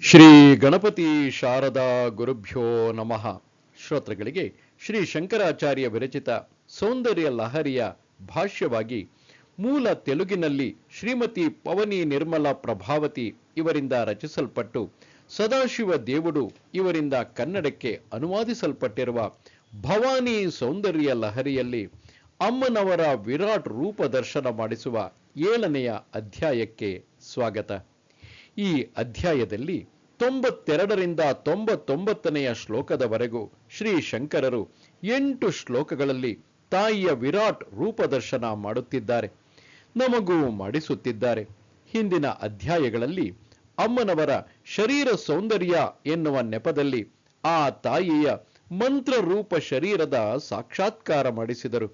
ಶ್ರೀ ಗಣಪತಿ ಶಾರದಾ ಗುರುಭ್ಯೋ ನಮಃ. ಶ್ರೋತೃಗಳಿಗೆ ಶ್ರೀ ಶಂಕರಾಚಾರ್ಯ ವಿರಚಿತ ಸೌಂದರ್ಯ ಲಹರಿಯ ಭಾಷ್ಯವಾಗಿ ಮೂಲ ತೆಲುಗಿನಲ್ಲಿ ಶ್ರೀಮತಿ ಪವನಿ ನಿರ್ಮಲ ಪ್ರಭಾವತಿ ಇವರಿಂದ ರಚಿಸಲ್ಪಟ್ಟು ಸದಾಶಿವ ದೇವುಡು ಇವರಿಂದ ಕನ್ನಡಕ್ಕೆ ಅನುವಾದಿಸಲ್ಪಟ್ಟಿರುವ ಭವಾನಿ ಸೌಂದರ್ಯ ಲಹರಿಯಲ್ಲಿ ಅಮ್ಮನವರ ವಿರಾಟ್ ರೂಪ ದರ್ಶನ ಮಾಡಿಸುವ 7ನೆಯ ಅಧ್ಯಾಯಕ್ಕೆ ಸ್ವಾಗತ. ಈ ಅಧ್ಯಾಯದಲ್ಲಿ 92ರಿಂದ 99ನೆಯ ಶ್ಲೋಕದವರೆಗೂ ಶ್ರೀ ಶಂಕರರು 8 ಶ್ಲೋಕಗಳಲ್ಲಿ ತಾಯಿಯ ವಿರಾಟ್ ರೂಪದರ್ಶನ ಮಾಡುತ್ತಿದ್ದಾರೆ, ನಮಗೂ ಮಾಡಿಸುತ್ತಿದ್ದಾರೆ. ಹಿಂದಿನ ಅಧ್ಯಾಯಗಳಲ್ಲಿ ಅಮ್ಮನವರ ಶರೀರ ಸೌಂದರ್ಯ ಎನ್ನುವ ನೆಪದಲ್ಲಿ ಆ ತಾಯಿಯ ಮಂತ್ರರೂಪ ಶರೀರದ ಸಾಕ್ಷಾತ್ಕಾರ ಮಾಡಿಸಿದರು.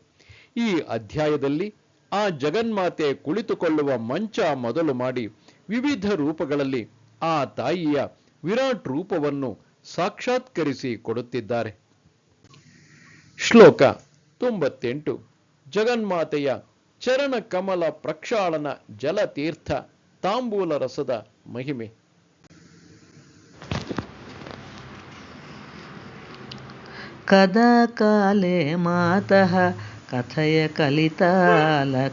ಈ ಅಧ್ಯಾಯದಲ್ಲಿ ಆ ಜಗನ್ಮಾತೆ ಕುಳಿತುಕೊಳ್ಳುವ ಮಂಚ ಮೊದಲು ಮಾಡಿ ವಿವಿಧ ರೂಪಗಳಲ್ಲಿ ಆ ತಾಯಿಯ ವಿರಾಟ್ ರೂಪವನ್ನು ಸಾಕ್ಷಾತ್ಕರಿಸಿ ಕೊಡುತ್ತಿದ್ದಾರೆ. ಶ್ಲೋಕ 98. ಜಗನ್ಮಾತೆಯ ಚರಣ ಕಮಲ ಪ್ರಕ್ಷಾಳನ ಜಲತೀರ್ಥ ತಾಂಬೂಲ ರಸದ ಮಹಿಮೆ. ಕದಾ ಕಾಲೇ ಮಾತಃ ಕಥಯ ಕಲಿತಾಲಕ್ತಕರಸಂ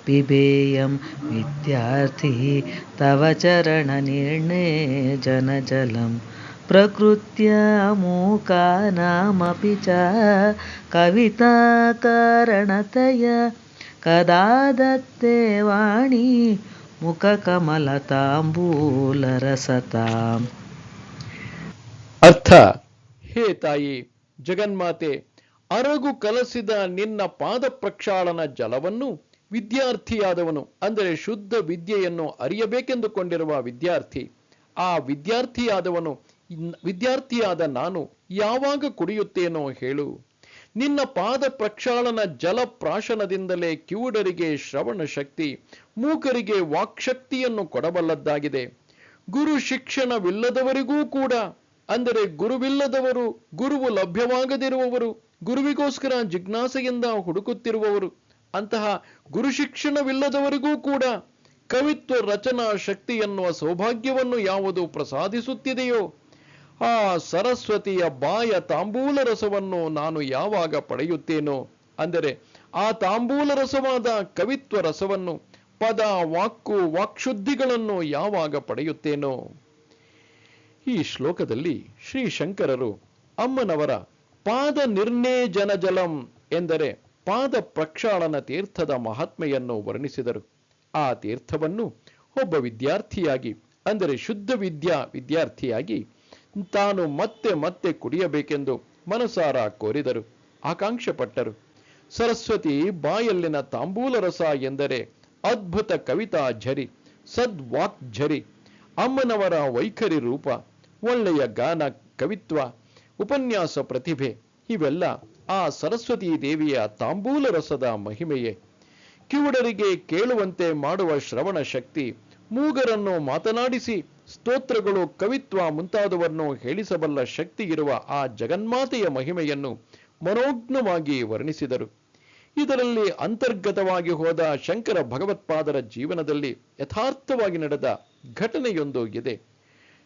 ಪಿಬೇಯಂ ವಿದ್ಯಾರ್ಥಿ ತವ ಚರಣ ನಿರ್ಣೇ ಜನಜಲಂ ಪ್ರಕೃತ್ಯ ಮೂಕಾನಾಮಪಿ ಚ ಕವಿತಾ ಕಾರಣತಯ ಕದಾ ದತ್ತೇ ವಾಣಿ ಮುಖಕಮಲ ತಾಂಬೂಲರಸತಾಂ. ಅರ್ಥ: ಹೇ ತಾಯಿ ಜಗನ್ಮಾತೆ, ಅರಗು ಕಲಸಿದ ನಿನ್ನ ಪಾದ ಪ್ರಕ್ಷಾಳನ ಜಲವನ್ನು ವಿದ್ಯಾರ್ಥಿಯಾದವನು, ಅಂದರೆ ಶುದ್ಧ ವಿದ್ಯೆಯನ್ನು ಅರಿಯಬೇಕೆಂದುಕೊಂಡಿರುವ ವಿದ್ಯಾರ್ಥಿ, ಆ ವಿದ್ಯಾರ್ಥಿಯಾದ ನಾನು ಯಾವಾಗ ಕುಡಿಯುತ್ತೇನೋ ಹೇಳು. ನಿನ್ನ ಪಾದ ಪ್ರಕ್ಷಾಳನ ಜಲಪ್ರಾಶನದಿಂದಲೇ ಕಿವುಡರಿಗೆ ಶ್ರವಣ ಶಕ್ತಿ, ಮೂಕರಿಗೆ ವಾಕ್ಶಕ್ತಿಯನ್ನು ಕೊಡಬಲ್ಲದ್ದಾಗಿದೆ. ಗುರು ಶಿಕ್ಷಣವಿಲ್ಲದವರಿಗೂ ಕೂಡ, ಅಂದರೆ ಗುರುವಿಲ್ಲದವರು, ಗುರುವು ಲಭ್ಯವಾಗದಿರುವವರು, ಗುರುವಿಗೋಸ್ಕರ ಜಿಜ್ಞಾಸೆಯಿಂದ ಹುಡುಕುತ್ತಿರುವವರು, ಅಂತಹ ಗುರು ಶಿಕ್ಷಣವಿಲ್ಲದವರಿಗೂ ಕೂಡ ಕವಿತ್ವ ರಚನಾ ಶಕ್ತಿ ಎನ್ನುವ ಸೌಭಾಗ್ಯವನ್ನು ಯಾವುದು ಪ್ರಸಾದಿಸುತ್ತಿದೆಯೋ ಆ ಸರಸ್ವತಿಯ ಬಾಯ ತಾಂಬೂಲ ರಸವನ್ನು ನಾನು ಯಾವಾಗ ಪಡೆಯುತ್ತೇನೋ, ಅಂದರೆ ಆ ತಾಂಬೂಲ ರಸವಾದ ಕವಿತ್ವ ರಸವನ್ನು, ಪದ ವಾಕ್ಕು ವಾಕ್ಶುದ್ಧಿಗಳನ್ನು ಯಾವಾಗ ಪಡೆಯುತ್ತೇನೋ. ಈ ಶ್ಲೋಕದಲ್ಲಿ ಶ್ರೀ ಶಂಕರರು ಅಮ್ಮನವರ ಪಾದ ನಿರ್ಣೇ ಜನಜಲಂ ಎಂದರೆ ಪಾದ ಪ್ರಕ್ಷಾಳನ ತೀರ್ಥದ ಮಹಾತ್ಮೆಯನ್ನು ವರ್ಣಿಸಿದರು. ಆ ತೀರ್ಥವನ್ನು ಒಬ್ಬ ವಿದ್ಯಾರ್ಥಿಯಾಗಿ, ಅಂದರೆ ಶುದ್ಧ ವಿದ್ಯಾರ್ಥಿಯಾಗಿ ತಾನು ಮತ್ತೆ ಮತ್ತೆ ಕುಡಿಯಬೇಕೆಂದು ಮನಸಾರ ಕೋರಿದರು, ಆಕಾಂಕ್ಷೆ ಪಟ್ಟರು. ಸರಸ್ವತಿ ಬಾಯಲ್ಲಿನ ತಾಂಬೂಲ ರಸ ಎಂದರೆ ಅದ್ಭುತ ಕವಿತಾ ಝರಿ, ಸದ್ವಾಕ್ ಝರಿ, ಅಮ್ಮನವರ ವೈಖರಿ ರೂಪ, ಒಳ್ಳೆಯ ಗಾನ, ಕವಿತ್ವ, ಉಪನ್ಯಾಸ ಪ್ರತಿಭೆ, ಇವೆಲ್ಲ ಆ ಸರಸ್ವತೀ ದೇವಿಯ ತಾಂಬೂಲ ರಸದ ಮಹಿಮೆಯೇ. ಕಿವುಡರಿಗೆ ಕೇಳುವಂತೆ ಮಾಡುವ ಶ್ರವಣ ಶಕ್ತಿ, ಮೂಗರನ್ನು ಮಾತನಾಡಿಸಿ ಸ್ತೋತ್ರಗಳು, ಕವಿತ್ವ ಮುಂತಾದವನ್ನು ಹೇಳಿಸಬಲ್ಲ ಶಕ್ತಿ ಇರುವ ಆ ಜಗನ್ಮಾತೆಯ ಮಹಿಮೆಯನ್ನು ಮನೋಜ್ಞವಾಗಿ ವರ್ಣಿಸಿದರು. ಇದರಲ್ಲಿ ಅಂತರ್ಗತವಾಗಿ ಹೋದ ಶಂಕರ ಭಗವತ್ಪಾದರ ಜೀವನದಲ್ಲಿ ಯಥಾರ್ಥವಾಗಿ ನಡೆದ ಘಟನೆಯೊಂದು ಇದೆ.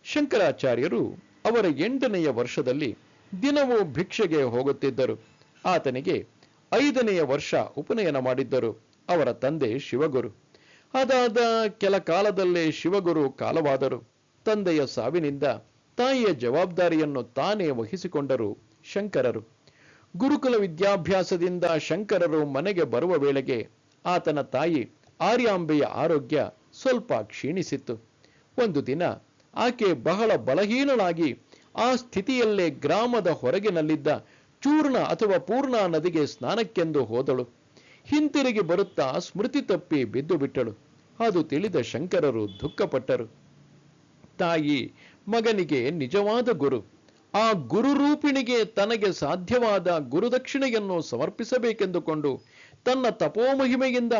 ಶಂಕರಾಚಾರ್ಯರು ಅವರ 8ನೆಯ ವರ್ಷದಲ್ಲಿ ದಿನವೂ ಭಿಕ್ಷೆಗೆ ಹೋಗುತ್ತಿದ್ದರು. ಆತನಿಗೆ 5ನೆಯ ವರ್ಷ ಉಪನಯನ ಮಾಡಿದ್ದರು ಅವರ ತಂದೆ ಶಿವಗುರು. ಅದಾದ ಕೆಲ ಕಾಲದಲ್ಲೇ ಶಿವಗುರು ಕಾಲವಾದರು. ತಂದೆಯ ಸಾವಿನಿಂದ ತಾಯಿಯ ಜವಾಬ್ದಾರಿಯನ್ನು ತಾನೇ ವಹಿಸಿಕೊಂಡರು ಶಂಕರರು. ಗುರುಕುಲ ವಿದ್ಯಾಭ್ಯಾಸದಿಂದ ಶಂಕರರು ಮನೆಗೆ ಬರುವ ವೇಳೆಗೆ ಆತನ ತಾಯಿ ಆರ್ಯಾಂಬೆಯ ಆರೋಗ್ಯ ಸ್ವಲ್ಪ ಕ್ಷೀಣಿಸಿತ್ತು. ಒಂದು ದಿನ ಆಕೆ ಬಹಳ ಬಲಹೀನಳಾಗಿ ಆ ಸ್ಥಿತಿಯಲ್ಲೇ ಗ್ರಾಮದ ಹೊರಗಿನಲ್ಲಿದ್ದ ಚೂರ್ಣ ಅಥವಾ ಪೂರ್ಣ ನದಿಗೆ ಸ್ನಾನಕ್ಕೆಂದು ಹೋದಳು. ಹಿಂತಿರುಗಿ ಬರುತ್ತಾ ಸ್ಮೃತಿ ತಪ್ಪಿ ಬಿದ್ದು ಬಿಟ್ಟಳು. ಅದು ತಿಳಿದ ಶಂಕರರು ದುಃಖಪಟ್ಟರು. ತಾಯಿ ಮಗನಿಗೆ ನಿಜವಾದ ಗುರು, ಆ ಗುರುರೂಪಿಣಿಗೆ ತನಗೆ ಸಾಧ್ಯವಾದ ಗುರುದಕ್ಷಿಣೆಯನ್ನು ಸಮರ್ಪಿಸಬೇಕೆಂದುಕೊಂಡು ತನ್ನ ತಪೋಮಹಿಮೆಯಿಂದ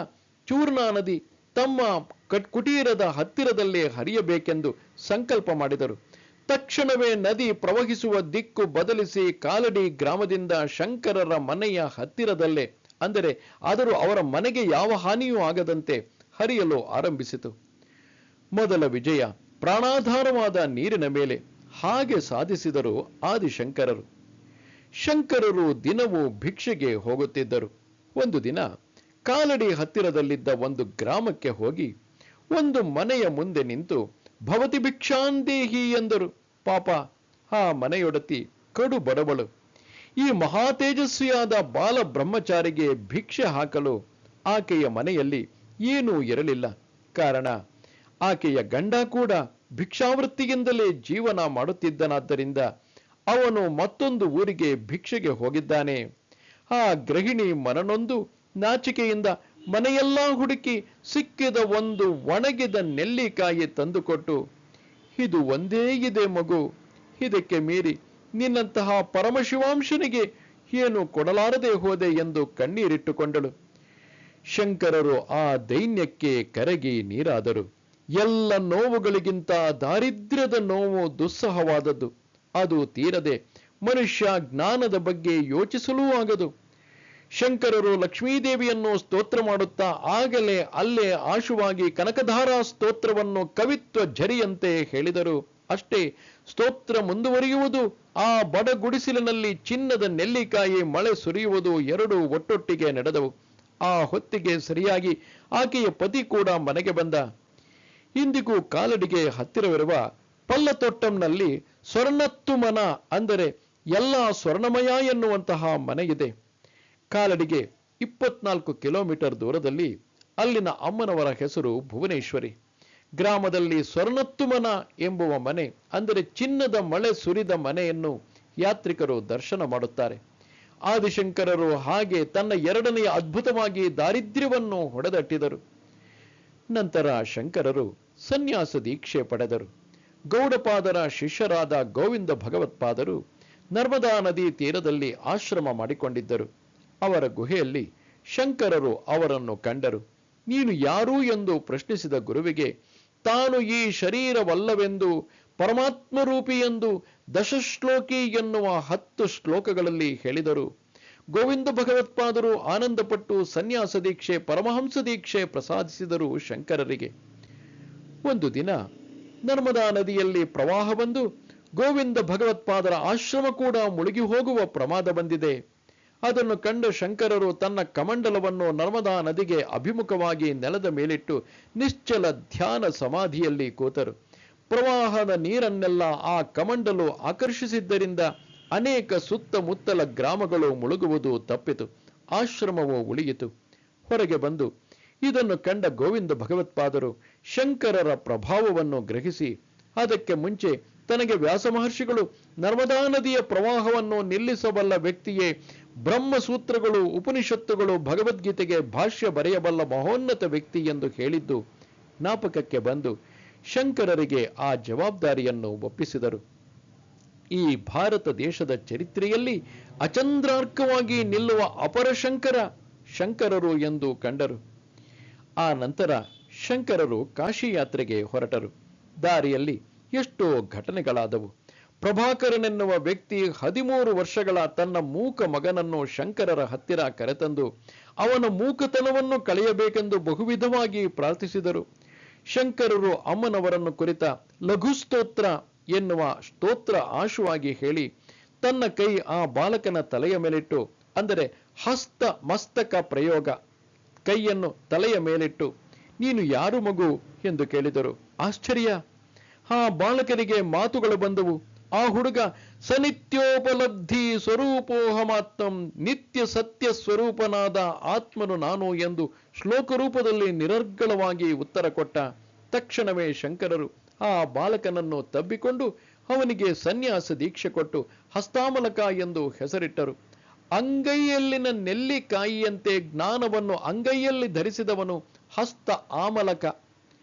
ಚೂರ್ಣಾ ನದಿ ತಮ್ಮ ಕುಟೀರದ ಹತ್ತಿರದಲ್ಲೇ ಹರಿಯಬೇಕೆಂದು ಸಂಕಲ್ಪ ಮಾಡಿದರು. ತಕ್ಷಣವೇ ನದಿ ಪ್ರವಹಿಸುವ ದಿಕ್ಕು ಬದಲಿಸಿ ಕಾಲಡಿ ಗ್ರಾಮದಿಂದ ಶಂಕರರ ಮನೆಯ ಹತ್ತಿರದಲ್ಲೇ, ಅಂದರೆ ಅವರ ಮನೆಗೆ ಯಾವ ಹಾನಿಯೂ ಆಗದಂತೆ ಹರಿಯಲು ಆರಂಭಿಸಿತು. ಮೊದಲ ವಿಜಯ ಪ್ರಾಣಾಧಾರವಾದ ನೀರಿನ ಮೇಲೆ. ಹಾಗೆ ಸಾಧಿಸಿದರು ಆದಿಶಂಕರರು. ಶಂಕರರು ದಿನವೂ ಭಿಕ್ಷೆಗೆ ಹೋಗುತ್ತಿದ್ದರು. ಒಂದು ದಿನ ಕಾಲಡಿ ಹತ್ತಿರದಲ್ಲಿದ್ದ ಒಂದು ಗ್ರಾಮಕ್ಕೆ ಹೋಗಿ ಒಂದು ಮನೆಯ ಮುಂದೆ ನಿಂತು ಭವತಿ ಭಿಕ್ಷಾಂದೇಹಿ ಎಂದರು. ಪಾಪ, ಆ ಮನೆಯೊಡತಿ ಕಡು ಬಡವಳು. ಈ ಮಹಾ ತೇಜಸ್ವಿಯಾದ ಬಾಲ ಬ್ರಹ್ಮಚಾರಿಗೆ ಭಿಕ್ಷೆ ಹಾಕಲು ಆಕೆಯ ಮನೆಯಲ್ಲಿ ಏನೂ ಇರಲಿಲ್ಲ. ಕಾರಣ, ಆಕೆಯ ಗಂಡ ಕೂಡ ಭಿಕ್ಷಾವೃತ್ತಿಯಿಂದಲೇ ಜೀವನ ಮಾಡುತ್ತಿದ್ದನಾದ್ದರಿಂದ ಅವನು ಮತ್ತೊಂದು ಊರಿಗೆ ಭಿಕ್ಷೆಗೆ ಹೋಗಿದ್ದಾನೆ. ಆ ಗೃಹಿಣಿ ಮನನೊಂದು ನಾಚಿಕೆಯಿಂದ ಮನೆಯೆಲ್ಲ ಹುಡುಕಿ ಸಿಕ್ಕಿದ ಒಂದು ಒಣಗಿದ ನೆಲ್ಲಿಕಾಯಿ ತಂದುಕೊಟ್ಟು, ಇದು ಒಂದೇ ಇದೆ ಮಗು, ಇದಕ್ಕೆ ಮೀರಿ ನಿನ್ನಂತಹ ಪರಮಶಿವಾಂಶನಿಗೆ ಏನು ಕೊಡಲಾರದೆ ಹೋದೆ ಎಂದು ಕಣ್ಣೀರಿಟ್ಟುಕೊಂಡಳು. ಶಂಕರರು ಆ ದೈನ್ಯಕ್ಕೆ ಕರಗಿ ನೀರಾದರು. ಎಲ್ಲ ನೋವುಗಳಿಗಿಂತ ದಾರಿದ್ರ್ಯದ ನೋವು ದುಸ್ಸಹವಾದದ್ದು. ಅದು ತೀರದೆ ಮನುಷ್ಯ ಜ್ಞಾನದ ಬಗ್ಗೆ ಯೋಚಿಸಲೂ ಆಗದು. ಶಂಕರರು ಲಕ್ಷ್ಮೀದೇವಿಯನ್ನು ಸ್ತೋತ್ರ ಮಾಡುತ್ತಾ ಆಗಲೇ ಅಲ್ಲೇ ಆಶುವಾಗಿ ಕನಕಧಾರಾ ಸ್ತೋತ್ರವನ್ನು ಕವಿತ್ವ ಝರಿಯಂತೆ ಹೇಳಿದರು. ಅಷ್ಟೇ, ಸ್ತೋತ್ರ ಮುಂದುವರಿಯುವುದು. ಆ ಬಡ ಗುಡಿಸಿಲಿನಲ್ಲಿ ಚಿನ್ನದ ನೆಲ್ಲಿಕಾಯಿ ಮಳೆ ಸುರಿಯುವುದು ಎರಡೂ ಒಟ್ಟೊಟ್ಟಿಗೆ ನಡೆದವು. ಆ ಹೊತ್ತಿಗೆ ಸರಿಯಾಗಿ ಆಕೆಯ ಪತಿ ಕೂಡ ಮನೆಗೆ ಬಂದ. ಇಂದಿಗೂ ಕಾಲಡಿಗೆ ಹತ್ತಿರವಿರುವ ಪಲ್ಲತೊಟ್ಟಂನಲ್ಲಿ ಸ್ವರ್ಣತ್ತುಮನ, ಅಂದರೆ ಎಲ್ಲ ಸ್ವರ್ಣಮಯ ಎನ್ನುವಂತಹ ಮನೆಯಿದೆ. ಕಾಲಡಿಗೆ 24 ಕಿಲೋಮೀಟರ್ ದೂರದಲ್ಲಿ ಅಲ್ಲಿನ ಅಮ್ಮನವರ ಹೆಸರು ಭುವನೇಶ್ವರಿ. ಗ್ರಾಮದಲ್ಲಿ ಸ್ವರ್ಣತ್ತುಮನ ಎಂಬುವ ಮನೆ, ಅಂದರೆ ಚಿನ್ನದ ಮಳೆ ಸುರಿದ ಮನೆಯನ್ನು ಯಾತ್ರಿಕರು ದರ್ಶನ ಮಾಡುತ್ತಾರೆ. ಆದಿಶಂಕರರು ಹಾಗೆ ತನ್ನ ಎರಡನೆಯ ಅದ್ಭುತವಾಗಿ ದಾರಿದ್ರ್ಯವನ್ನು ಹೊಡೆದಟ್ಟಿದರು. ನಂತರ ಶಂಕರರು ಸನ್ಯಾಸ ದೀಕ್ಷೆ ಪಡೆದರು. ಗೌಡಪಾದರ ಶಿಷ್ಯರಾದ ಗೋವಿಂದ ಭಗವತ್ಪಾದರು ನರ್ಮದಾ ನದಿ ತೀರದಲ್ಲಿ ಆಶ್ರಮ ಮಾಡಿಕೊಂಡಿದ್ದರು. ಅವರ ಗುಹೆಯಲ್ಲಿ ಶಂಕರರು ಅವರನ್ನು ಕಂಡರು. ನೀನು ಯಾರು ಎಂದು ಪ್ರಶ್ನಿಸಿದ ಗುರುವಿಗೆ ತಾನು ಈ ಶರೀರವಲ್ಲವೆಂದು, ಪರಮಾತ್ಮರೂಪಿ ಎಂದು ದಶಶ್ಲೋಕಿ ಎನ್ನುವ 10 ಶ್ಲೋಕಗಳಲ್ಲಿ ಹೇಳಿದರು. ಗೋವಿಂದ ಭಗವತ್ಪಾದರು ಆನಂದಪಟ್ಟು ಸನ್ಯಾಸ ದೀಕ್ಷೆ, ಪರಮಹಂಸ ದೀಕ್ಷೆ ಪ್ರಸಾದಿಸಿದರು ಶಂಕರರಿಗೆ. ಒಂದು ದಿನ ನರ್ಮದಾ ನದಿಯಲ್ಲಿ ಪ್ರವಾಹ ಬಂದು ಗೋವಿಂದ ಭಗವತ್ಪಾದರ ಆಶ್ರಮ ಕೂಡ ಮುಳುಗಿ ಹೋಗುವ ಪ್ರಮಾದ ಬಂದಿದೆ. ಅದನ್ನು ಕಂಡ ಶಂಕರರು ತನ್ನ ಕಮಂಡಲವನ್ನು ನರ್ಮದಾ ನದಿಗೆ ಅಭಿಮುಖವಾಗಿ ನೆಲದ ಮೇಲಿಟ್ಟು ನಿಶ್ಚಲ ಧ್ಯಾನ ಸಮಾಧಿಯಲ್ಲಿ ಕೂತರು. ಪ್ರವಾಹದ ನೀರನ್ನೆಲ್ಲ ಆ ಕಮಂಡಲು ಆಕರ್ಷಿಸಿದ್ದರಿಂದ ಅನೇಕ ಸುತ್ತಮುತ್ತಲ ಗ್ರಾಮಗಳು ಮುಳುಗುವುದು ತಪ್ಪಿತು. ಆಶ್ರಮವು ಉಳಿಯಿತು. ಹೊರಗೆ ಬಂದು ಇದನ್ನು ಕಂಡ ಗೋವಿಂದ ಭಗವತ್ಪಾದರು ಶಂಕರರ ಪ್ರಭಾವವನ್ನು ಗ್ರಹಿಸಿ, ಅದಕ್ಕೆ ಮುಂಚೆ ತನಗೆ ವ್ಯಾಸ ಮಹರ್ಷಿಗಳು ನರ್ಮದಾ ನದಿಯ ಪ್ರವಾಹವನ್ನು ನಿಲ್ಲಿಸಬಲ್ಲ ವ್ಯಕ್ತಿಯೇ, ಬ್ರಹ್ಮಸೂತ್ರಗಳು, ಉಪನಿಷತ್ತುಗಳು, ಭಗವದ್ಗೀತೆಗೆ ಭಾಷ್ಯ ಬರೆಯಬಲ್ಲ ಮಹೋನ್ನತ ವ್ಯಕ್ತಿ ಎಂದು ಹೇಳಿದ್ದು ಜ್ಞಾಪಕಕ್ಕೆ ಬಂದು ಶಂಕರರಿಗೆ ಆ ಜವಾಬ್ದಾರಿಯನ್ನು ಒಪ್ಪಿಸಿದರು. ಈ ಭಾರತ ದೇಶದ ಚರಿತ್ರೆಯಲ್ಲಿ ಅಚಂದ್ರಾರ್ಕವಾಗಿ ನಿಲ್ಲುವ ಅಪರ ಶಂಕರರು ಎಂದು ಕಂಡರು. ಆ ನಂತರ ಶಂಕರರು ಕಾಶಿ ಯಾತ್ರೆಗೆ ಹೊರಟರು. ದಾರಿಯಲ್ಲಿ ಎಷ್ಟೋ ಘಟನೆಗಳಾದವು. ಪ್ರಭಾಕರನೆನ್ನುವ ವ್ಯಕ್ತಿ 13 ವರ್ಷಗಳ ತನ್ನ ಮೂಕ ಮಗನನ್ನು ಶಂಕರರ ಹತ್ತಿರ ಕರೆತಂದು ಅವನ ಮೂಕತನವನ್ನು ಕಳೆಯಬೇಕೆಂದು ಬಹುವಿಧವಾಗಿ ಪ್ರಾರ್ಥಿಸಿದರು. ಶಂಕರರು ಅಮ್ಮನವರನ್ನು ಕುರಿತ ಲಘುಸ್ತೋತ್ರ ಎನ್ನುವ ಸ್ತೋತ್ರ ಆಶುವಾಗಿ ಹೇಳಿ ತನ್ನ ಕೈ ಆ ಬಾಲಕನ ತಲೆಯ ಮೇಲಿಟ್ಟು, ಅಂದರೆ ಹಸ್ತ ಮಸ್ತಕ ಪ್ರಯೋಗ, ಕೈಯನ್ನು ತಲೆಯ ಮೇಲಿಟ್ಟು, ನೀನು ಯಾರು ಮಗು ಎಂದು ಕೇಳಿದರು. ಆಶ್ಚರ್ಯ! ಆ ಬಾಲಕನಿಗೆ ಮಾತುಗಳು ಬಂದವು. ಆ ಹುಡುಗ ಸನಿತ್ಯೋಪಲಬ್ಧಿ ಸ್ವರೂಪೋಹಮಾತ್ಮಂ, ನಿತ್ಯ ಸತ್ಯ ಸ್ವರೂಪನಾದ ಆತ್ಮನು ನಾನು ಎಂದು ಶ್ಲೋಕ ರೂಪದಲ್ಲಿ ನಿರರ್ಗಳವಾಗಿ ಉತ್ತರ ಕೊಟ್ಟ. ತಕ್ಷಣವೇ ಶಂಕರರು ಆ ಬಾಲಕನನ್ನು ತಬ್ಬಿಕೊಂಡು ಅವನಿಗೆ ಸನ್ಯಾಸ ದೀಕ್ಷೆ ಕೊಟ್ಟು ಹಸ್ತಾಮಲಕ ಎಂದು ಹೆಸರಿಟ್ಟರು. ಅಂಗೈಯಲ್ಲಿನ ನೆಲ್ಲಿಕಾಯಿಯಂತೆ ಜ್ಞಾನವನ್ನು ಅಂಗೈಯಲ್ಲಿ ಧರಿಸಿದವನು ಹಸ್ತ ಆಮಲಕ.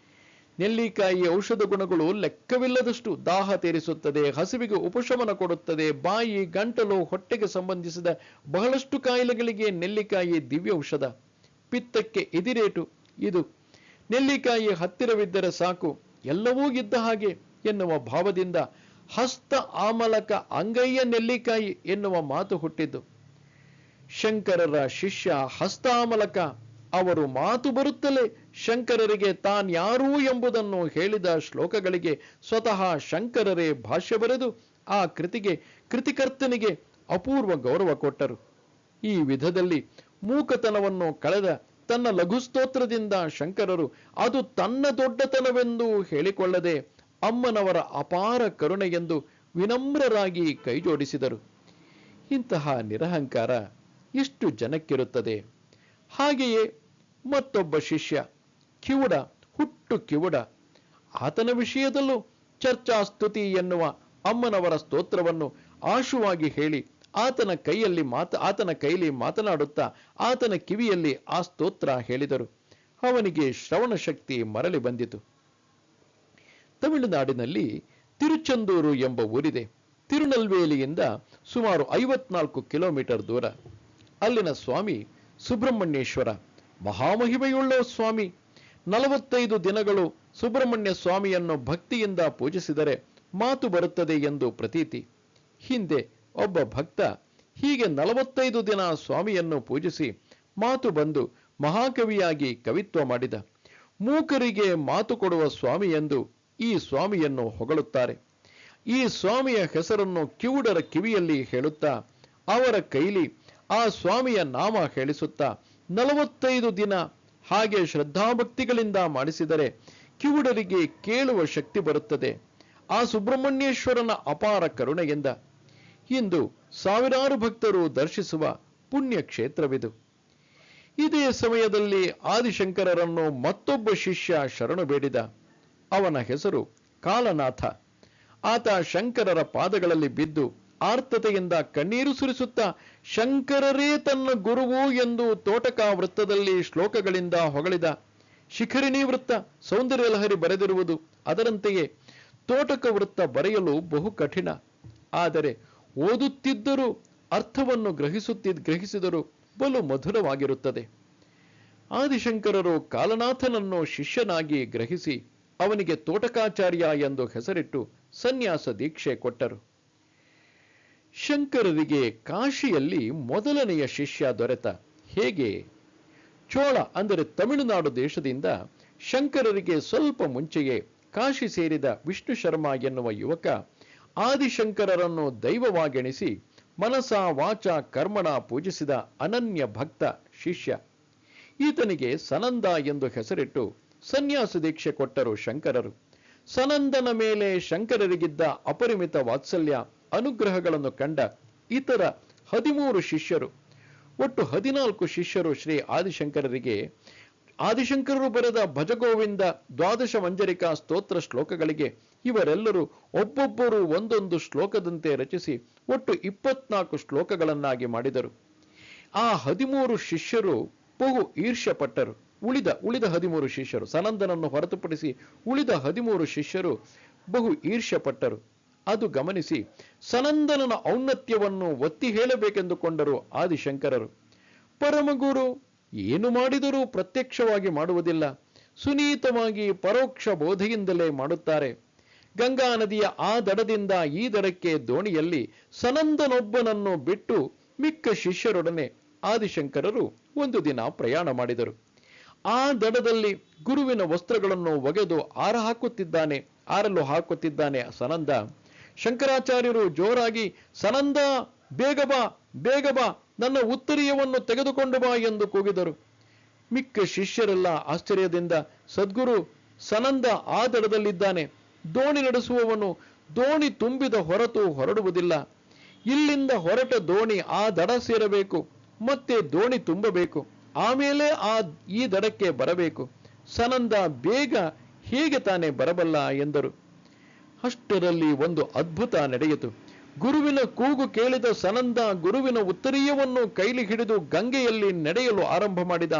ನೆಲ್ಲಿಕಾಯಿ ಔಷಧ ಗುಣಗಳು ಲೆಕ್ಕವಿಲ್ಲದಷ್ಟು. ದಾಹ ತೀರಿಸುತ್ತದೆ, ಹಸಿವಿಗೆ ಉಪಶಮನ ಕೊಡುತ್ತದೆ, ಬಾಯಿ, ಗಂಟಲು, ಹೊಟ್ಟೆಗೆ ಸಂಬಂಧಿಸಿದ ಬಹಳಷ್ಟು ಕಾಯಿಲೆಗಳಿಗೆ ನೆಲ್ಲಿಕಾಯಿ ದಿವ್ಯ ಔಷಧ. ಪಿತ್ತಕ್ಕೆ ಎದಿರೇಟು ಇದು. ನೆಲ್ಲಿಕಾಯಿ ಹತ್ತಿರವಿದ್ದರೆ ಸಾಕು, ಎಲ್ಲವೂ ಇದ್ದ ಹಾಗೆ ಎನ್ನುವ ಭಾವದಿಂದ ಹಸ್ತ ಆಮಲಕ, ಅಂಗೈಯ ನೆಲ್ಲಿಕಾಯಿ ಎನ್ನುವ ಮಾತು ಹುಟ್ಟಿದ್ದು. ಶಂಕರರ ಶಿಷ್ಯ ಹಸ್ತಾಮಲಕ ಅವರು ಮಾತು ಬರುತ್ತಲೇ ಶಂಕರರಿಗೆ ತಾನ್ಯಾರೂ ಎಂಬುದನ್ನು ಹೇಳಿದ ಶ್ಲೋಕಗಳಿಗೆ ಸ್ವತಃ ಶಂಕರರೇ ಭಾಷ್ಯ ಬರೆದು ಆ ಕೃತಿಕರ್ತನಿಗೆ ಅಪೂರ್ವ ಗೌರವ ಕೊಟ್ಟರು. ಈ ವಿಧದಲ್ಲಿ ಮೂಕತನವನ್ನು ಕಳೆದ ತನ್ನ ಲಘುಸ್ತೋತ್ರದಿಂದ ಶಂಕರರು ಅದು ತನ್ನ ದೊಡ್ಡತನವೆಂದು ಹೇಳಿಕೊಳ್ಳದೆ ಅಮ್ಮನವರ ಅಪಾರ ಕರುಣೆಯೆಂದು ವಿನಮ್ರರಾಗಿ ಕೈಜೋಡಿಸಿದರು. ಇಂತಹ ನಿರಹಂಕಾರ ಎಷ್ಟು ಜನಕ್ಕಿರುತ್ತದೆ? ಹಾಗೆಯೇ ಮತ್ತೊಬ್ಬ ಶಿಷ್ಯ ಕಿವುಡ, ಹುಟ್ಟು ಕಿವುಡ. ಆತನ ವಿಷಯದಲ್ಲೂ ಚರ್ಚಾಸ್ತುತಿ ಎನ್ನುವ ಅಮ್ಮನವರ ಸ್ತೋತ್ರವನ್ನು ಆಶುವಾಗಿ ಹೇಳಿ ಆತನ ಕೈಯಲ್ಲಿ ಮಾತನಾಡುತ್ತಾ ಆತನ ಕಿವಿಯಲ್ಲಿ ಆ ಸ್ತೋತ್ರ ಹೇಳಿದರು. ಅವನಿಗೆ ಶ್ರವಣ ಶಕ್ತಿ ಮರಳಿ ಬಂದಿತು. ತಮಿಳುನಾಡಿನಲ್ಲಿ ತಿರುಚೆಂದೂರು ಎಂಬ ಊರಿದೆ. ತಿರುನಲ್ವೇಲಿಯಿಂದ ಸುಮಾರು 54 ಕಿಲೋಮೀಟರ್ ದೂರ. ಅಲ್ಲಿನ ಸ್ವಾಮಿ ಸುಬ್ರಹ್ಮಣ್ಯೇಶ್ವರ ಮಹಾಮಹಿಮೆಯುಳ್ಳ ಸ್ವಾಮಿ. 45 ದಿನಗಳು ಸುಬ್ರಹ್ಮಣ್ಯ ಸ್ವಾಮಿಯನ್ನು ಭಕ್ತಿಯಿಂದ ಪೂಜಿಸಿದರೆ ಮಾತು ಬರುತ್ತದೆ ಎಂದು ಪ್ರತೀತಿ. ಹಿಂದೆ ಒಬ್ಬ ಭಕ್ತ ಹೀಗೆ 45 ದಿನ ಸ್ವಾಮಿಯನ್ನು ಪೂಜಿಸಿ ಮಾತು ಬಂದು ಮಹಾಕವಿಯಾಗಿ ಕವಿತ್ವ ಮಾಡಿದ. ಮೂಕರಿಗೆ ಮಾತು ಕೊಡುವ ಸ್ವಾಮಿ ಎಂದು ಈ ಸ್ವಾಮಿಯನ್ನು ಹೊಗಳುತ್ತಾರೆ. ಈ ಸ್ವಾಮಿಯ ಹೆಸರನ್ನು ಕಿವುಡರ ಕಿವಿಯಲ್ಲಿ ಹೇಳುತ್ತಾ ಅವರ ಕೈಲಿ ಆ ಸ್ವಾಮಿಯ ನಾಮ ಹೇಳಿಸುತ್ತಾ 45 ದಿನ ಹಾಗೆ ಶ್ರದ್ಧಾಭಕ್ತಿಗಳಿಂದ ಮಾಡಿಸಿದರೆ ಕಿವುಡರಿಗೆ ಕೇಳುವ ಶಕ್ತಿ ಬರುತ್ತದೆ. ಆ ಸುಬ್ರಹ್ಮಣ್ಯೇಶ್ವರನ ಅಪಾರ ಕರುಣೆಯಿಂದ ಇಂದು ಸಾವಿರಾರು ಭಕ್ತರು ದರ್ಶಿಸುವ ಪುಣ್ಯ ಕ್ಷೇತ್ರವಿದು. ಇದೇ ಸಮಯದಲ್ಲಿ ಆದಿಶಂಕರರನ್ನು ಮತ್ತೊಬ್ಬ ಶಿಷ್ಯ ಶರಣು ಬೇಡಿದ. ಅವನ ಹೆಸರು ಕಾಲನಾಥ. ಆತ ಶಂಕರರ ಪಾದಗಳಲ್ಲಿ ಬಿದ್ದು ಆರ್ತತೆಯಿಂದ ಕಣ್ಣೀರು ಸುರಿಸುತ್ತಾ ಶಂಕರರೇ ತನ್ನ ಗುರುವು ಎಂದು ತೋಟಕ ವೃತ್ತದಲ್ಲಿ ಶ್ಲೋಕಗಳಿಂದ ಹೊಗಳಿದ. ಶಿಖರಿಣಿ ವೃತ್ತ ಸೌಂದರ್ಯಲಹರಿ ಬರೆದಿರುವುದು ಅದರಂತೆಯೇ ತೋಟಕ ವೃತ್ತ ಬರೆಯಲು ಬಹು ಕಠಿಣ. ಆದರೆ ಓದುತ್ತಿದ್ದರೂ ಅರ್ಥವನ್ನು ಗ್ರಹಿಸಿದರೂ ಬಲು ಮಧುರವಾಗಿರುತ್ತದೆ. ಆದಿಶಂಕರರು ಕಾಲನಾಥನನ್ನು ಶಿಷ್ಯನಾಗಿ ಗ್ರಹಿಸಿ ಅವನಿಗೆ ತೋಟಕಾಚಾರ್ಯ ಎಂದು ಹೆಸರಿಟ್ಟು ಸನ್ಯಾಸ ದೀಕ್ಷೆ ಕೊಟ್ಟರು. ಶಂಕರರಿಗೆ ಕಾಶಿಯಲ್ಲಿ ಮೊದಲನೆಯ ಶಿಷ್ಯ ದೊರೆತ. ಹೇಗೆ? ಚೋಳ ಅಂದರೆ ತಮಿಳುನಾಡು ದೇಶದಿಂದ ಶಂಕರರಿಗೆ ಸ್ವಲ್ಪ ಮುಂಚೆಯೇ ಕಾಶಿ ಸೇರಿದ ವಿಷ್ಣು ಶರ್ಮ ಎನ್ನುವ ಯುವಕ ಆದಿಶಂಕರರನ್ನು ದೈವವಾಗೆಣಿಸಿ ಮನಸ ವಾಚ ಕರ್ಮಣ ಪೂಜಿಸಿದ ಅನನ್ಯ ಭಕ್ತ ಶಿಷ್ಯ. ಈತನಿಗೆ ಸನಂದ ಎಂದು ಹೆಸರಿಟ್ಟು ಸನ್ಯಾಸ ದೀಕ್ಷೆ ಕೊಟ್ಟರು ಶಂಕರರು. ಸನಂದನ ಮೇಲೆ ಶಂಕರರಿಗಿದ್ದ ಅಪರಿಮಿತ ವಾತ್ಸಲ್ಯ ಅನುಗ್ರಹಗಳನ್ನು ಕಂಡ ಇತರ 13 ಶಿಷ್ಯರು, ಒಟ್ಟು 14 ಶಿಷ್ಯರು ಶ್ರೀ ಆದಿಶಂಕರರು ಬರೆದ ಭಜಗೋವಿಂದ ದ್ವಾದಶ ಮಂಜರಿಕಾ ಸ್ತೋತ್ರ ಶ್ಲೋಕಗಳಿಗೆ ಇವರೆಲ್ಲರೂ ಒಬ್ಬೊಬ್ಬರು ಒಂದೊಂದು ಶ್ಲೋಕದಂತೆ ರಚಿಸಿ ಒಟ್ಟು 24 ಶ್ಲೋಕಗಳನ್ನಾಗಿ ಮಾಡಿದರು. ಆ 13 ಶಿಷ್ಯರು ಬಹು ಈರ್ಷ್ಯಪಟ್ಟರು. ಉಳಿದ 13 ಶಿಷ್ಯರು, ಸನಂದನನ್ನು ಹೊರತುಪಡಿಸಿ ಉಳಿದ 13 ಶಿಷ್ಯರು ಬಹು ಈರ್ಷ್ಯಪಟ್ಟರು. ಅದು ಗಮನಿಸಿ ಸನಂದನನ ಔನ್ನತ್ಯವನ್ನು ಒತ್ತಿ ಹೇಳಬೇಕೆಂದುಕೊಂಡರು ಆದಿಶಂಕರರು. ಪರಮಗುರು ಏನು ಮಾಡಿದರೂ ಪ್ರತ್ಯಕ್ಷವಾಗಿ ಮಾಡುವುದಿಲ್ಲ, ಸುನೀತವಾಗಿ ಪರೋಕ್ಷ ಬೋಧೆಯಿಂದಲೇ ಮಾಡುತ್ತಾರೆ. ಗಂಗಾ ನದಿಯ ಆ ದಡದಿಂದ ಈ ದಡಕ್ಕೆ ದೋಣಿಯಲ್ಲಿ ಸನಂದನೊಬ್ಬನನ್ನು ಬಿಟ್ಟು ಮಿಕ್ಕ ಶಿಷ್ಯರೊಡನೆ ಆದಿಶಂಕರರು ಒಂದು ದಿನ ಪ್ರಯಾಣ ಮಾಡಿದರು. ಆ ದಡದಲ್ಲಿ ಗುರುವಿನ ವಸ್ತ್ರಗಳನ್ನು ಒಗೆದು ಆರಲು ಹಾಕುತ್ತಿದ್ದಾನೆ ಸನಂದ. ಶಂಕರಾಚಾರ್ಯರು ಜೋರಾಗಿ ಸನಂದ ಬೇಗ ಬಾ, ನನ್ನ ಉತ್ತರೀಯವನ್ನು ತೆಗೆದುಕೊಂಡು ಬಾ ಎಂದು ಕೂಗಿದರು. ಮಿಕ್ಕ ಶಿಷ್ಯರೆಲ್ಲ ಆಶ್ಚರ್ಯದಿಂದ ಸದ್ಗುರು, ಸನಂದ ಆ ದಡದಲ್ಲಿದ್ದಾನೆ, ದೋಣಿ ನಡೆಸುವವನು ದೋಣಿ ತುಂಬಿದ ಹೊರತು ಹೊರಡುವುದಿಲ್ಲ. ಇಲ್ಲಿಂದ ಹೊರಟ ದೋಣಿ ಆ ದಡ ಸೇರಬೇಕು, ಮತ್ತೆ ದೋಣಿ ತುಂಬಬೇಕು, ಆಮೇಲೆ ಈ ದಡಕ್ಕೆ ಬರಬೇಕು. ಸನಂದ ಬೇಗ ಹೇಗೆ ತಾನೇ ಬರಬಲ್ಲ ಎಂದರು. ಅಷ್ಟರಲ್ಲಿ ಒಂದು ಅದ್ಭುತ ನಡೆಯಿತು. ಗುರುವಿನ ಕೂಗು ಕೇಳಿದ ಸನಂದ ಗುರುವಿನ ಉತ್ತರೀಯವನ್ನು ಕೈಲಿ ಹಿಡಿದು ಗಂಗೆಯಲ್ಲಿ ನಡೆಯಲು ಆರಂಭ ಮಾಡಿದ.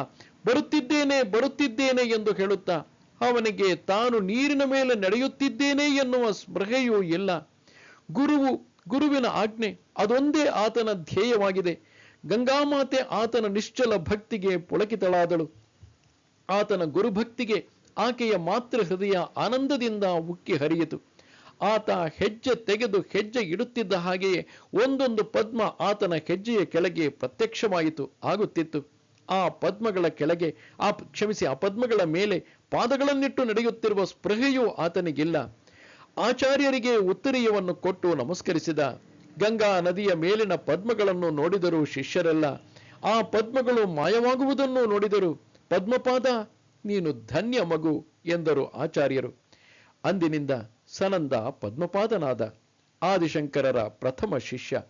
ಬರುತ್ತಿದ್ದೇನೆ ಎಂದು ಹೇಳುತ್ತಾ ಅವನಿಗೆ ತಾನು ನೀರಿನ ಮೇಲೆ ನಡೆಯುತ್ತಿದ್ದೇನೆ ಎನ್ನುವ ಸ್ಪೃಹೆಯೂ ಇಲ್ಲ. ಗುರುವಿನ ಆಜ್ಞೆ ಅದೊಂದೇ ಆತನ ಧ್ಯೇಯವಾಗಿದೆ. ಗಂಗಾಮಾತೆ ಆತನ ನಿಶ್ಚಲ ಭಕ್ತಿಗೆ ಪುಳಕಿತಳಾದಳು. ಆತನ ಗುರುಭಕ್ತಿಗೆ ಆಕೆಯ ಮಾತೃ ಹೃದಯ ಆನಂದದಿಂದ ಉಕ್ಕಿ ಹರಿಯಿತು. ಆತ ಹೆಜ್ಜೆ ತೆಗೆದು ಹೆಜ್ಜೆ ಇಡುತ್ತಿದ್ದ ಹಾಗೆಯೇ ಒಂದೊಂದು ಪದ್ಮ ಆತನ ಹೆಜ್ಜೆಯ ಕೆಳಗೆ ಪ್ರತ್ಯಕ್ಷವಾಯಿತು, ಆಗುತ್ತಿತ್ತು. ಆ ಪದ್ಮಗಳ ಕೆಳಗೆ ಆ ಪದ್ಮಗಳ ಮೇಲೆ ಪಾದಗಳನ್ನಿಟ್ಟು ನಡೆಯುತ್ತಿರುವ ಸ್ಪೃಹೆಯೂ ಆತನಿಗಿಲ್ಲ. ಆಚಾರ್ಯರಿಗೆ ಉತ್ತರೀಯವನ್ನು ಕೊಟ್ಟು ನಮಸ್ಕರಿಸಿದ. ಗಂಗಾ ನದಿಯ ಮೇಲಿನ ಪದ್ಮಗಳನ್ನು ನೋಡಿದರು ಶಿಷ್ಯರೆಲ್ಲ. ಆ ಪದ್ಮಗಳು ಮಾಯವಾಗುವುದನ್ನು ನೋಡಿದರು. ಪದ್ಮಪಾದ, ನೀನು ಧನ್ಯ ಮಗು ಎಂದರು ಆಚಾರ್ಯರು. ಅಂದಿನಿಂದ ಸನಂದ ಪದ್ಮಪಾದನಾದ. ಆದಿಶಂಕರರ ಪ್ರಥಮ ಶಿಷ್ಯ.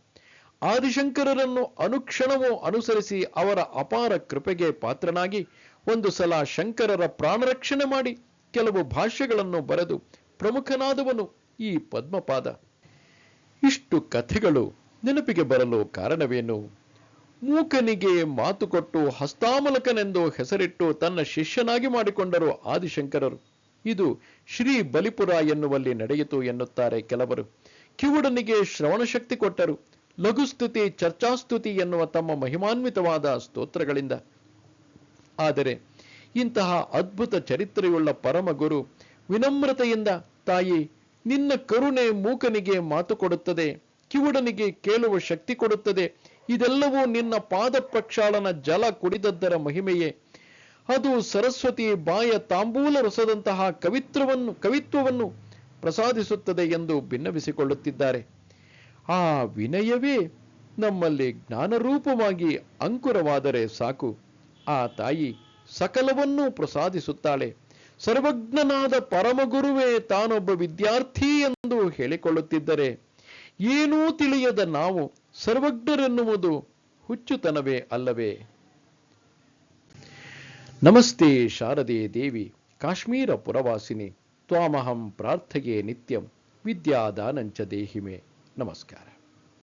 ಆದಿಶಂಕರರನ್ನು ಅನುಕ್ಷಣವೂ ಅನುಸರಿಸಿ ಅವರ ಅಪಾರ ಕೃಪೆಗೆ ಪಾತ್ರನಾಗಿ ಒಂದು ಸಲ ಶಂಕರರ ಪ್ರಾಣರಕ್ಷಣೆ ಮಾಡಿ ಕೆಲವು ಭಾಷ್ಯಗಳನ್ನು ಬರೆದು ಪ್ರಮುಖನಾದವನು ಈ ಪದ್ಮಪಾದ. ಇಷ್ಟು ಕಥೆಗಳು ನೆನಪಿಗೆ ಬರಲು ಕಾರಣವೇನು? ಮೂಕನಿಗೆ ಮಾತು ಕೊಟ್ಟು ಹಸ್ತಾಮಲಕನೆಂದು ಹೆಸರಿಟ್ಟು ತನ್ನ ಶಿಷ್ಯನಾಗಿ ಮಾಡಿಕೊಂಡರು ಆದಿಶಂಕರರು. ಇದು ಶ್ರೀ ಬಲಿಪುರ ಎನ್ನುವಲ್ಲಿ ನಡೆಯಿತು ಎನ್ನುತ್ತಾರೆ ಕೆಲವರು. ಕಿವುಡನಿಗೆ ಶ್ರವಣಶಕ್ತಿ ಕೊಟ್ಟರು, ಲಘುಸ್ತುತಿ, ಚರ್ಚಾಸ್ತುತಿ ಎನ್ನುವ ತಮ್ಮ ಮಹಿಮಾನ್ವಿತವಾದ ಸ್ತೋತ್ರಗಳಿಂದ. ಆದರೆ ಇಂತಹ ಅದ್ಭುತ ಚರಿತ್ರೆಯುಳ್ಳ ಪರಮಗುರು ವಿನಮ್ರತೆಯಿಂದ, ತಾಯಿ, ನಿನ್ನ ಕರುಣೆ ಮೂಕನಿಗೆ ಮಾತು ಕೊಡುತ್ತದೆ, ಕಿವುಡನಿಗೆ ಕೇಳುವ ಶಕ್ತಿ ಕೊಡುತ್ತದೆ, ಇದೆಲ್ಲವೂ ನಿನ್ನ ಪಾದ ಪ್ರಕ್ಷಾಳನ ಜಲ ಕುಡಿದದ್ದರ ಮಹಿಮೆಯೇ. ಅದು ಸರಸ್ವತಿ ಬಾಯ ತಾಂಬೂಲ ರಸದಂತಹ ಕವಿತ್ವವನ್ನು ಪ್ರಸಾದಿಸುತ್ತದೆ ಎಂದು ಭಿನ್ನವಿಸಿಕೊಳ್ಳುತ್ತಿದ್ದಾರೆ. ಆ ವಿನಯವೇ ನಮ್ಮಲ್ಲಿ ಜ್ಞಾನರೂಪವಾಗಿ ಅಂಕುರವಾದರೆ ಸಾಕು. ಆ ತಾಯಿ ಸಕಲವನ್ನೂ ಪ್ರಸಾದಿಸುತ್ತಾಳೆ. ಸರ್ವಜ್ಞನಾದ ಪರಮಗುರುವೇ ತಾನೊಬ್ಬ ವಿದ್ಯಾರ್ಥಿ ಎಂದು ಹೇಳಿಕೊಳ್ಳುತ್ತಿದ್ದರೆ ಏನೂ ತಿಳಿಯದ ನಾವು ಸರ್ವಜ್ಞರೆನ್ನುವುದು ಹುಚ್ಚುತನವೇ ಅಲ್ಲವೇ? ನಮಸ್ತೆ ಶಾರದೆ ದೇವಿ, ಕಾಶ್ಮೀರ ಪುರವಾಸಿನಿ, ತ್ವಾಮಹಂ ಪ್ರಾರ್ಥಯೇ ನಿತ್ಯಂ, ವಿದ್ಯಾದಾನಂಚ ದೇಹಿಮೆ. ನಮಸ್ಕಾರ.